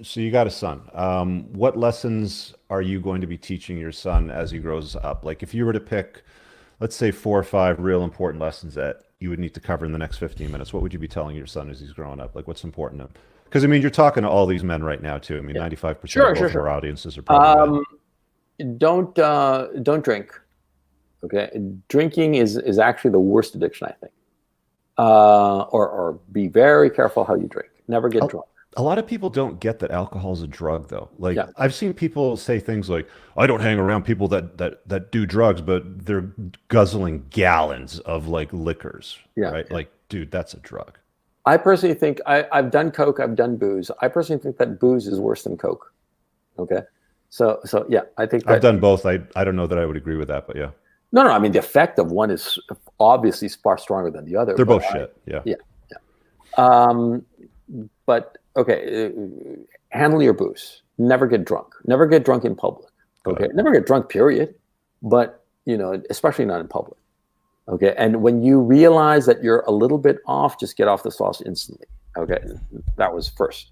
So you got a son. What lessons are you going to be teaching your son as he grows up? Like if you were to pick, let's say 4 or 5 real important lessons that you would need to cover in the next 15 minutes, what would you be telling your son as he's growing up? Like what's important to him? Because I mean, you're talking to all these men right now too. I mean, Yeah. 95% of Sure, sure, both of sure. our audiences are probably men. Um, don't drink. Okay, drinking is actually the worst addiction, I think. Or be very careful how you drink. Never get A, drunk. a lot of people don't get that alcohol is a drug, though. Like Yeah, I've seen people say things like, "I don't hang around people that do drugs, but they're guzzling gallons of like liquors, yeah, right?" yeah. Like, dude, that's a drug. I personally think I've done coke, I've done booze. I personally think that booze is worse than coke. Okay, so yeah, I think I've that done both. I don't know that I would agree with that, but yeah, no, no. I mean, the effect of one is obviously far stronger than the other. they're But both shit. Yeah. yeah, yeah. Um, but okay, handle your booze. Never get drunk. Never get drunk in public. Got Okay, it. never get drunk. Period. But especially not in public. Okay, and when you realize that you're a little bit off, just get off the sauce instantly. Okay, that was first.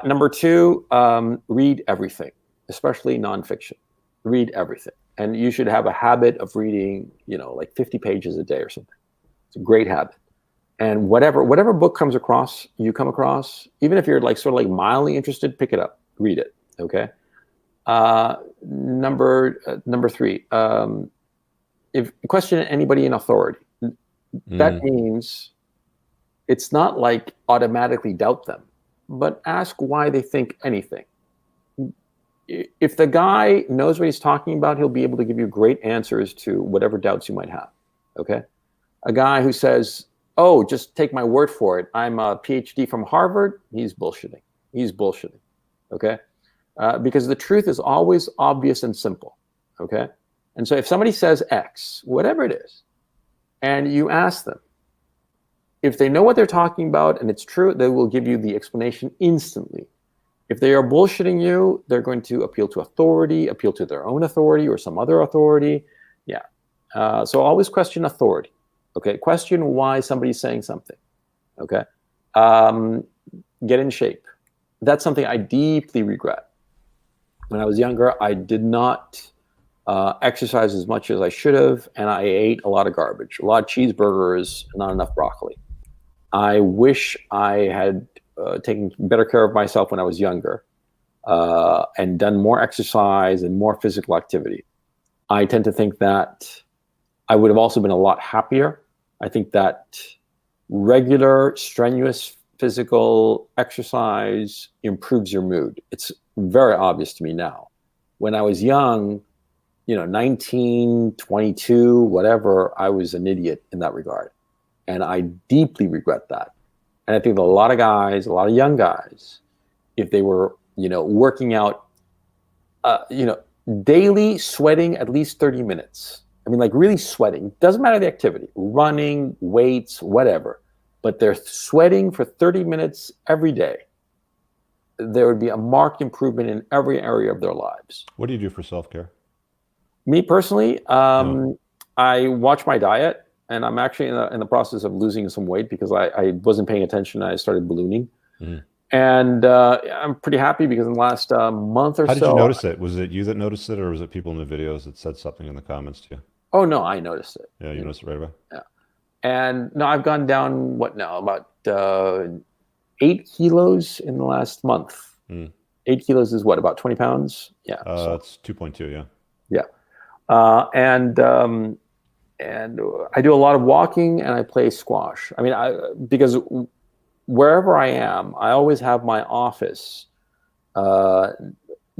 Number two, read everything, especially nonfiction. Read everything, and you should have a habit of reading, like 50 pages a day or something. It's a great habit. And whatever book you come across, even if you're like sort of like mildly interested, pick it up, read it. Okay. Number three, if question anybody in authority, that Mm, means it's not like automatically doubt them, but ask why they think anything. If the guy knows what he's talking about, he'll be able to give you great answers to whatever doubts you might have. Okay. A guy who says, "Oh, just take my word for it. I'm a PhD from Harvard." He's bullshitting. He's bullshitting. Okay. Because the truth is always obvious and simple. Okay. And so if somebody says X, whatever it is, and you ask them, if they know what they're talking about and it's true, they will give you the explanation instantly. If they are bullshitting you, they're going to appeal to authority, appeal to their own authority or some other authority. Yeah. So always question authority. Okay. Question why somebody's saying something. Okay. Um, get in shape. That's something I deeply regret. When I was younger, I did not exercise as much as I should have, and I ate a lot of garbage, a lot of cheeseburgers, not enough broccoli. I wish I had taken better care of myself when I was younger and done more exercise and more physical activity. I tend to think that I would have also been a lot happier. I think that regular, strenuous physical exercise improves your mood. It's very obvious to me now. When I was young, 19, 22, whatever, I was an idiot in that regard. And I deeply regret that. And I think that a lot of guys, a lot of young guys, if they were, working out, uh, you know, daily sweating at least 30 minutes. I mean, like really sweating. Doesn't matter the activity, running, weights, whatever. But they're sweating for 30 minutes every day. There would be a marked improvement in every area of their lives. what do you do for self-care? Me personally, Yeah. I watch my diet, and I'm actually in the process of losing some weight because I wasn't paying attention. I started ballooning, Mhm. and I'm pretty happy because in the last month or How did you so, notice it? Was it you that noticed it, or was it people in the videos that said something in the comments to you? oh no, I noticed it. Yeah, you You know, noticed it right away. yeah. And no, I've gone down what now about 8 kilos in the last month. Mm. 8 kilos is what, about 20 pounds? Yeah. So It's 2.2. Yeah. yeah, and I do a lot of walking and I play squash. I mean, because wherever I am, I always have my office uh,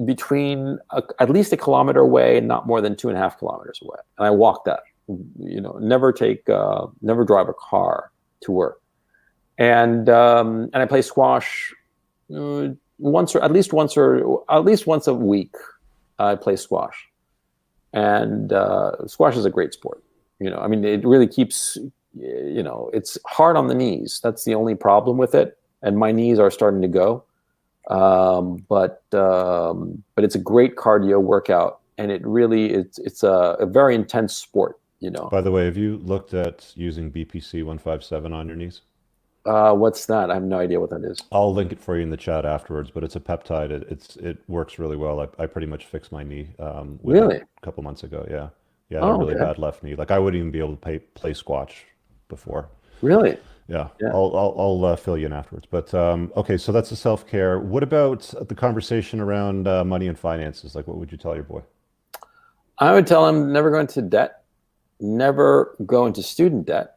between at least a kilometer away and not more than 2.5 kilometers away. And I walk that. Never drive a car to work. And I play squash at least once a week. I play squash, and squash is a great sport. I mean, it really keeps. It's hard on the knees. That's the only problem with it, and my knees are starting to go. But it's a great cardio workout, and it's a very intense sport. By the way, have you looked at using BPC 157 on your knees? What's that? I have no idea what that is. I'll link it for you in the chat afterwards, but it's a peptide. It works really well. I pretty much fixed my knee with it Really? a couple months ago. Yeah, yeah, I had a Oh, really okay. bad left knee. Like I wouldn't even be able to play squash before. Really? Yeah, Yeah. I'll fill you in afterwards. But okay, so that's the self-care. What about the conversation around money and finances? Like, what would you tell your boy? I would tell him never go into debt, never go into student debt.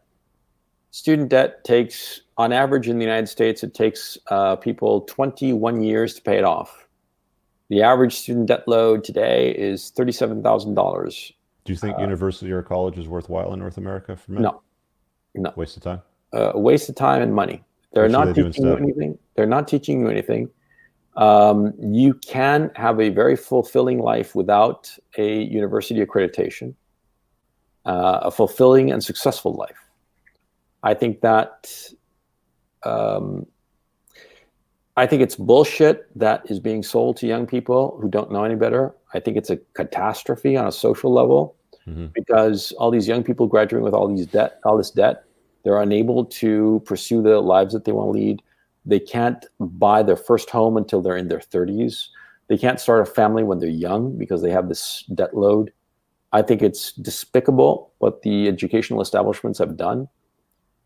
Student debt takes, on average in the United States, it takes people 21 years to pay it off. The average student debt load today is $37,000. Do you think university or college is worthwhile in North America for men? No, no. Waste of time. A waste of time and money. They're What should not they do teaching you instead? anything. They're not teaching you anything. You can have a very fulfilling life without a university accreditation, a fulfilling and successful life. I think that I think it's bullshit that is being sold to young people who don't know any better. I think it's a catastrophe on a social level Hmm. because all these young people graduating with all this debt, they're unable to pursue the lives that they want to lead. They can't buy their first home until they're in their 30s. They can't start a family when they're young because they have this debt load. I think it's despicable what the educational establishments have done.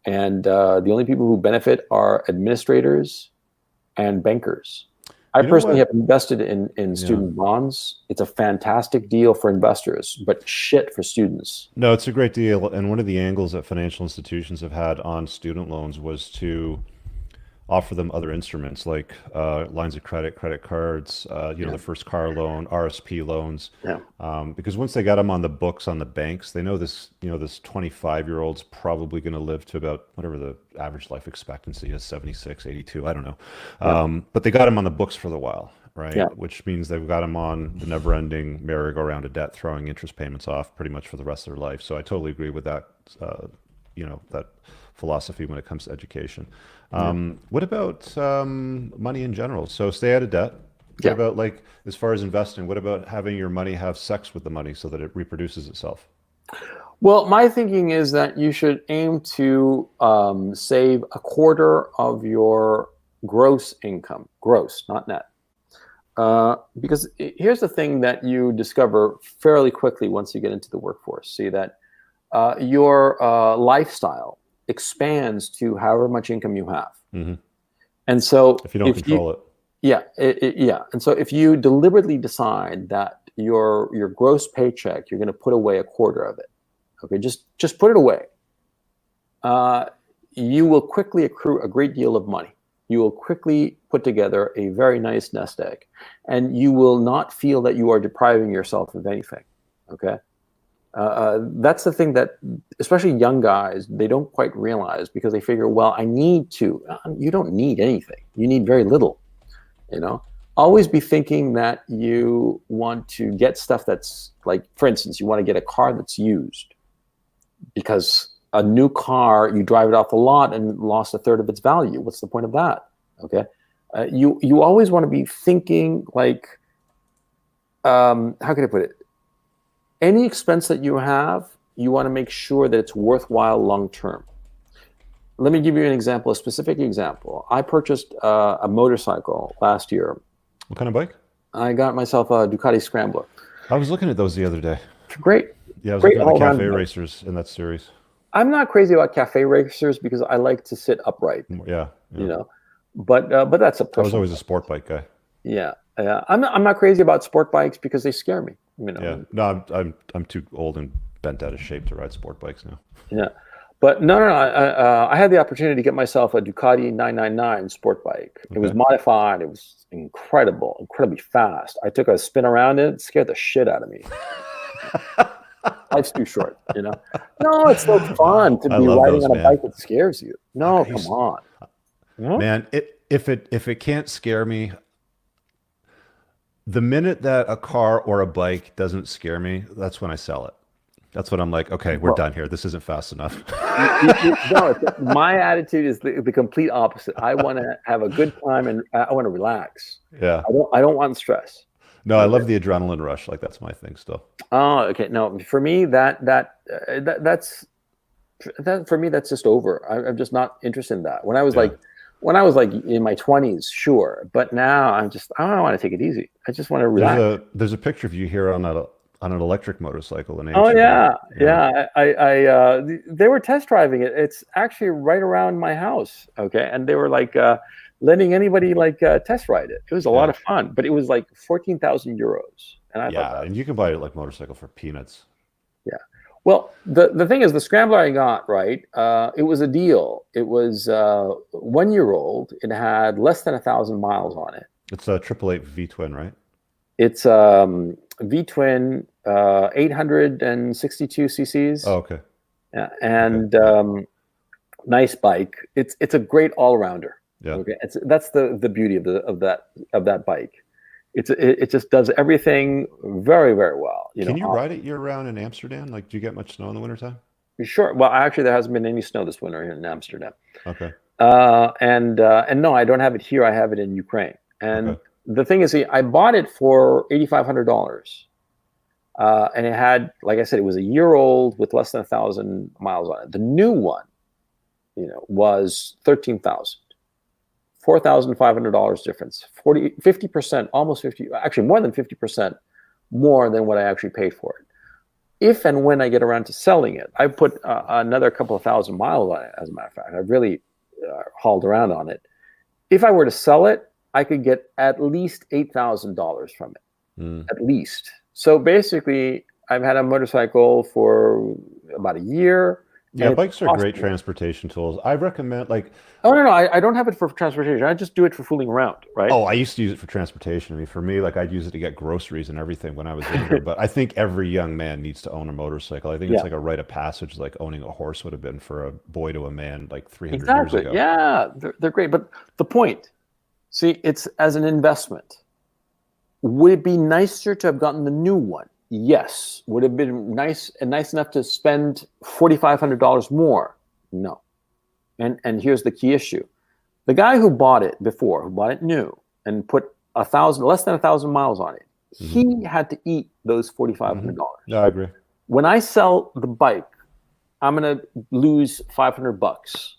And the only people who benefit are administrators and bankers. I You know personally have what? invested in Yeah. student bonds. It's a fantastic deal for investors, but shit for students. No, it's a great deal. And one of the angles that financial institutions have had on student loans was to offer them other instruments like lines of credit, credit cards, Yeah. the first car loan, RSP loans. Yeah. Because once they got them on the books on the banks, they know this 25-year-old's probably going to live to about whatever the average life expectancy is, 76, 82, I don't know. Yeah. But they got them on the books for the while, right? Yeah. Which means they've got them on the never-ending merry-go-round of debt, throwing interest payments off pretty much for the rest of their life. So I totally agree with that, that philosophy when it comes to education. What about money in general? So stay out of debt. What Yeah. about like as far as investing? What about having your money have sex with the money so that it reproduces itself? Well, my thinking is that you should aim to save a quarter of your gross income, gross, not net. Because here's the thing that you discover fairly quickly once you get into the workforce. See that your lifestyle expands to however much income you have. Hmm. And so If you don't control it. yeah, yeah. And so if you deliberately decide that your gross paycheck, you're going to put away a quarter of it, okay, just put it away. You will quickly accrue a great deal of money. You will quickly put together a very nice nest egg, and you will not feel that you are depriving yourself of anything. Okay, that's the thing that, especially young guys, they don't quite realize because they figure, well, I need to. You don't need anything. You need very little. Always be thinking that you want to get stuff that's like, for instance, you want to get a car that's used because a new car, you drive it off the lot and lost a third of its value. What's the point of that? Okay. You always want to be thinking like, how can I put it? Any expense that you have, you want to make sure that it's worthwhile long-term. Let me give you an example, a specific example. I purchased a motorcycle last year. What kind of bike? I got myself a Ducati Scrambler. I was looking at those the other day. Great. Yeah, I was Great looking at the all-around cafe bike. racers in that series. I'm not crazy about cafe racers because I like to sit upright, Yeah, yeah. But that's a I was personal. always a sport bike guy. Yeah. I'm not crazy about sport bikes because they scare me. Yeah. No, I'm too old and bent out of shape to ride sport bikes now. Yeah. But no. I had the opportunity to get myself a Ducati 999 sport bike. It was Okay. modified. It was incredibly fast. I took a spin around it. It scared the shit out of me. Life's too short, No, it's so fun to I be love riding those, on a man. bike that scares you. No, I come used- on. Huh? Man, if it can't scare me, the minute that a car or a bike doesn't scare me, that's when I sell it. That's when I'm like, okay, we're Well- done here. This isn't fast enough. No, my attitude is the complete opposite. I want to have a good time and I want to relax. Yeah. I don't want stress. No, I love the adrenaline rush. Like that's my thing still. Oh, okay. No, for me that's that for me, that's just over. I'm just not interested in that. Yeah. When I was like in my 20s, sure, but now I don't want to take it easy. I just want to relax. There's a picture of you here on an electric motorcycle in Oh Amsterdam. yeah, Yeah. yeah. They were test driving it. It's actually right around my house. Okay, and they were like letting anybody like test ride it. It was a lot Yeah. of fun, but it was like 14,000 euros, and I thought Yeah. that, And you can buy like motorcycle for peanuts. yeah. Well, the thing is, the Scrambler I got, right, it was a deal. It was 1 year old. It had less than 1,000 miles on it. It's a 888 V twin, right? It's V twin, 862 cc's. Oh, okay. Yeah, Okay. and nice bike. It's a great all rounder. Yeah. Okay, that's the beauty of that bike. It just does everything very very well. Can you ride it year round in Amsterdam? Like, do you get much snow in the wintertime? Sure. Well, actually, there hasn't been any snow this winter here in Amsterdam. Okay. And no, I don't have it here. I have it in Ukraine. And Okay. the thing is, see, I bought it for $8,500, and it had, like I said, it was a year old with less than 1,000 miles on it. The new one, was 13,000. $4,500 difference, 50%, almost 50, actually more than 50% more than what I actually paid for it. If and when I get around to selling it, I put another couple of thousand miles on it, as a matter of fact. I've really hauled around on it. If I were to sell it, I could get at least $8,000 from it, at least. So basically, I've had a motorcycle for about a year. Yeah, bikes are great transportation tools. I recommend like. Oh no, I don't have it for transportation. I just do it for fooling around, right? Oh, I used to use it for transportation. I mean, for me, like I'd use it to get groceries and everything when I was younger. But I think every young man needs to own a motorcycle. I think it's like a rite of passage, like owning a horse would have been for a boy to a man like 300 years ago. Yeah, they're great. But the point, see, it's as an investment. Would it be nicer to have gotten the new one? Yes. Would it have been nice enough to spend $4,500 more? No. And here's the key issue. The guy who bought it before, who bought it new and put less than 1,000 miles on it, he had to eat those $4,500. No, I agree. When I sell the bike, I'm gonna lose $500.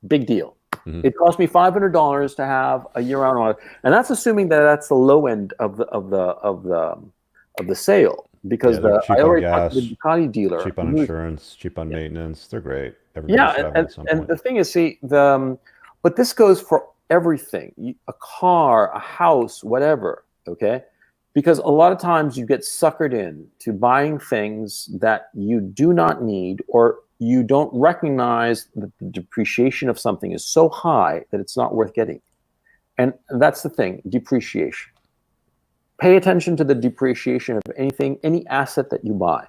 Big deal. It cost me $500 to have a year-round on it, and that's assuming that that's the low end of the sale, because I already talked to the Ducati dealer. Cheap on insurance, cheap on maintenance. They're great. And the thing is, see, but this goes for everything: a car, a house, whatever. Okay, because a lot of times you get suckered in to buying things that you do not need, or you don't recognize that the depreciation of something is so high that it's not worth getting. And that's the thing: depreciation. Pay attention to the depreciation of anything, any asset that you buy.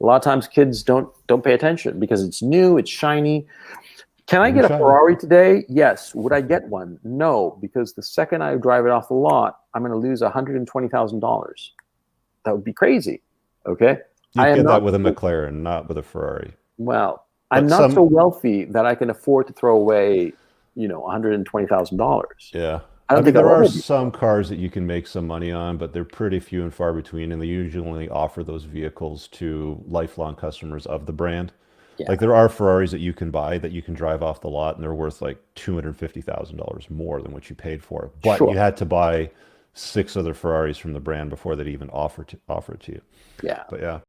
A lot of times kids don't pay attention because it's new, it's shiny. Can I get a Ferrari today? Yes. Would I get one? No, because the second I drive it off the lot, I'm going to lose $120,000. That would be crazy. Okay? You get that with a McLaren, not with a Ferrari. Well, I'm not so wealthy that I can afford to throw away, $120,000. Yeah. I don't think there are some cars that you can make some money on, but they're pretty few and far between, and they usually only offer those vehicles to lifelong customers of the brand. Yeah. Like there are Ferraris that you can buy that you can drive off the lot, and they're worth like $250,000 more than what you paid for it. But you had to buy 6 other Ferraris from the brand before they'd even offer it to you. Yeah. But yeah.